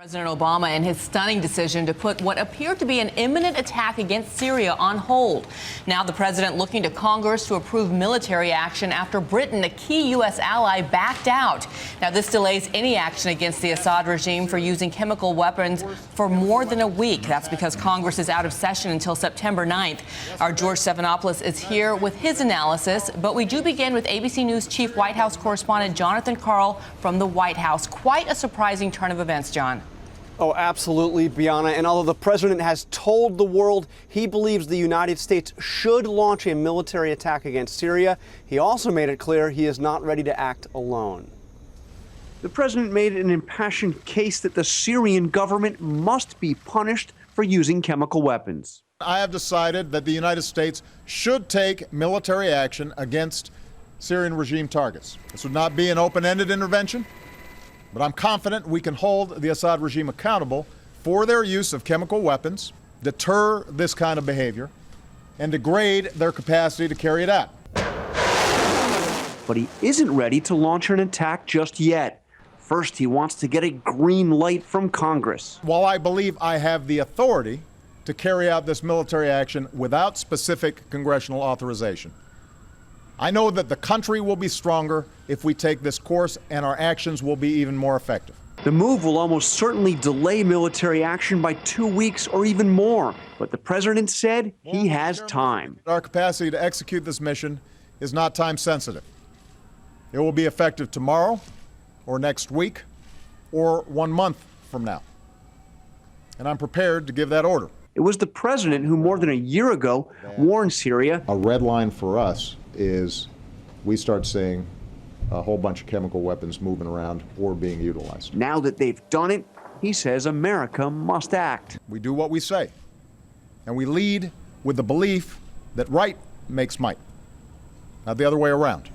President Obama and his stunning decision to put what appeared to be an imminent attack against Syria on hold. Now the president looking to Congress to approve military action after Britain, a key U.S. ally, backed out. Now this delays any action against the Assad regime for using chemical weapons for more than a week. That's because Congress is out of session until September 9th. Our George Stephanopoulos is here with his analysis, but we do begin with ABC News Chief White House correspondent Jonathan Karl from the White House. Quite a surprising turn of events, John. Oh, absolutely, Bianna. And although the president has told the world he believes the United States should launch a military attack against Syria, he also made it clear he is not ready to act alone. The president made an impassioned case that the Syrian government must be punished for using chemical weapons. I have decided that the United States should take military action against Syrian regime targets. This would not be an open-ended intervention, but I'm confident we can hold the Assad regime accountable for their use of chemical weapons, deter this kind of behavior, and degrade their capacity to carry it out. But he isn't ready to launch an attack just yet. First, he wants to get a green light from Congress. While I believe I have the authority to carry out this military action without specific congressional authorization, I know that the country will be stronger if we take this course, and our actions will be even more effective. The move will almost certainly delay military action by 2 weeks or even more, but the president said he has time. Our capacity to execute this mission is not time sensitive. It will be effective tomorrow, or next week, or 1 month from now. And I'm prepared to give that order. It was the president who more than a year ago warned Syria. A red line for us is we start seeing a whole bunch of chemical weapons moving around or being utilized. Now that they've done it, he says America must act. We do what we say, and we lead with the belief that right makes might, not the other way around.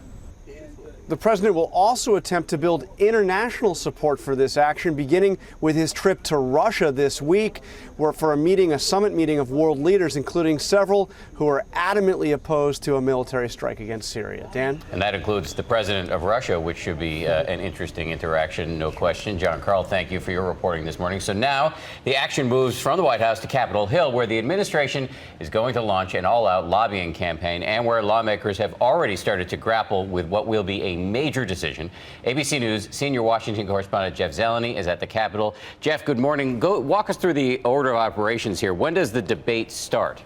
The president will also attempt to build international support for this action, beginning with his trip to Russia this week, where for a summit meeting of world leaders, including several who are adamantly opposed to a military strike against Syria. Dan? And that includes the president of Russia, which should be an interesting interaction, no question. John Karl, thank you for your reporting this morning. So now the action moves from the White House to Capitol Hill, where the administration is going to launch an all-out lobbying campaign and where lawmakers have already started to grapple with what will be a major decision. ABC News senior Washington correspondent Jeff Zeleny is at the Capitol. Jeff, good morning. Walk us through the order of operations here. When does the debate start?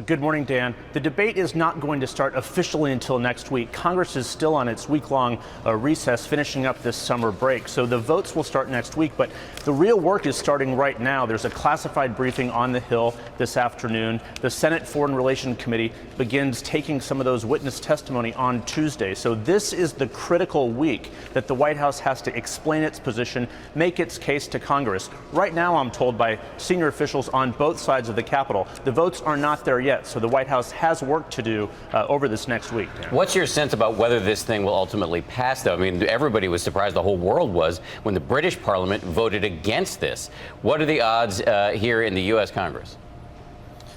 Good morning, Dan. The debate is not going to start officially until next week. Congress is still on its week-long recess, finishing up this summer break. So the votes will start next week, but the real work is starting right now. There's a classified briefing on the Hill this afternoon. The Senate Foreign Relations Committee begins taking some of those witness testimony on Tuesday. So this is the critical week that the White House has to explain its position, make its case to Congress. Right now, I'm told by senior officials on both sides of the Capitol, the votes are not there yet, so the White House has work to do over this next week. What's your sense about whether this thing will ultimately pass, though? I mean, everybody was surprised, the whole world was, when the British Parliament voted against this. What are the odds here in the U.S. Congress?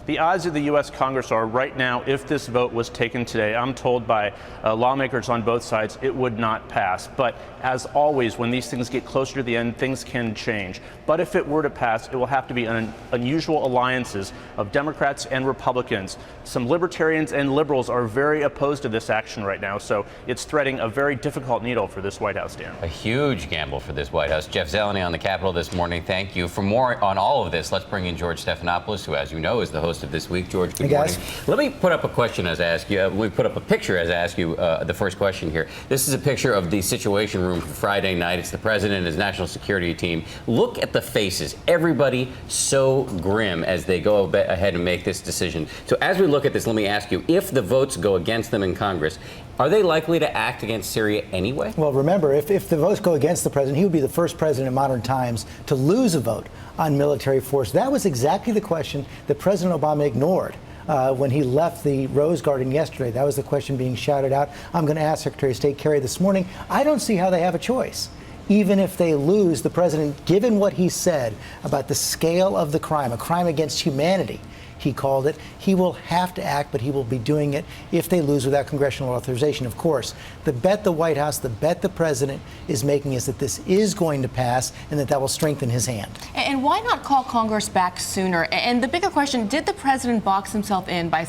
The odds of the U.S. Congress are right now, if this vote was taken today, I'm told by lawmakers on both sides, it would not pass. But as always, when these things get closer to the end, things can change. But if it were to pass, it will have to be unusual alliances of Democrats and Republicans. Some libertarians and liberals are very opposed to this action right now, so it's threading a very difficult needle for this White House, Dan. A huge gamble for this White House. Jeff Zeleny on the Capitol this morning. Thank you. For more on all of this, let's bring in George Stephanopoulos, who, as you know, is the host of This Week. George, good morning. Let me put up a question as I ask you. Let me put up a picture as I ask you the first question here. This is a picture of the Situation Room for Friday night. It's the president and his national security team. Look at the faces. Everybody so grim as they go ahead and make this decision. So as we look at this, let me ask you, if the votes go against them in Congress, are they likely to act against Syria anyway? Well, remember, if the votes go against the president, he would be the first president in modern times to lose a vote on military force. That was exactly the question that President Obama ignored when he left the Rose Garden yesterday. That was the question being shouted out. I'm going to ask Secretary of State Kerry this morning. I don't see how they have a choice. Even if they lose, the president, given what he said about the scale of the crime, a crime against humanity, he called it. He will have to act, but he will be doing it if they lose without congressional authorization, of course. The bet the White House, the bet the president is making is that this is going to pass and that will strengthen his hand. And why not call Congress back sooner? And the bigger question, did the president box himself in by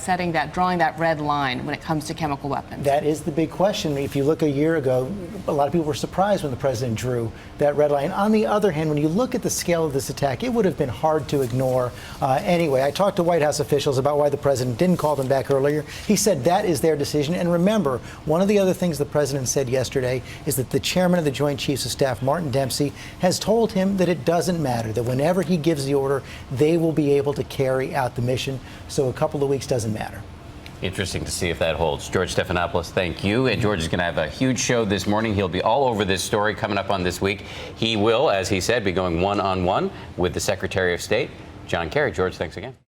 drawing that red line when it comes to chemical weapons? That is the big question. If you look a year ago, a lot of people were surprised when the president drew that red line. On the other hand, when you look at the scale of this attack, it would have been hard to ignore. Anyway, I talked to White House officials about why the president didn't call them back earlier. He said that is their decision. And remember, one of the other things the president said yesterday is that the chairman of the Joint Chiefs of Staff, Martin Dempsey, has told him that it doesn't matter, that whenever he gives the order, they will be able to carry out the mission. So a couple of weeks doesn't matter. Interesting to see if that holds. George Stephanopoulos, thank you. And George is going to have a huge show this morning. He'll be all over this story coming up on This Week. He will, as he said, be going one-on-one with the Secretary of State, John Kerry. George, thanks again.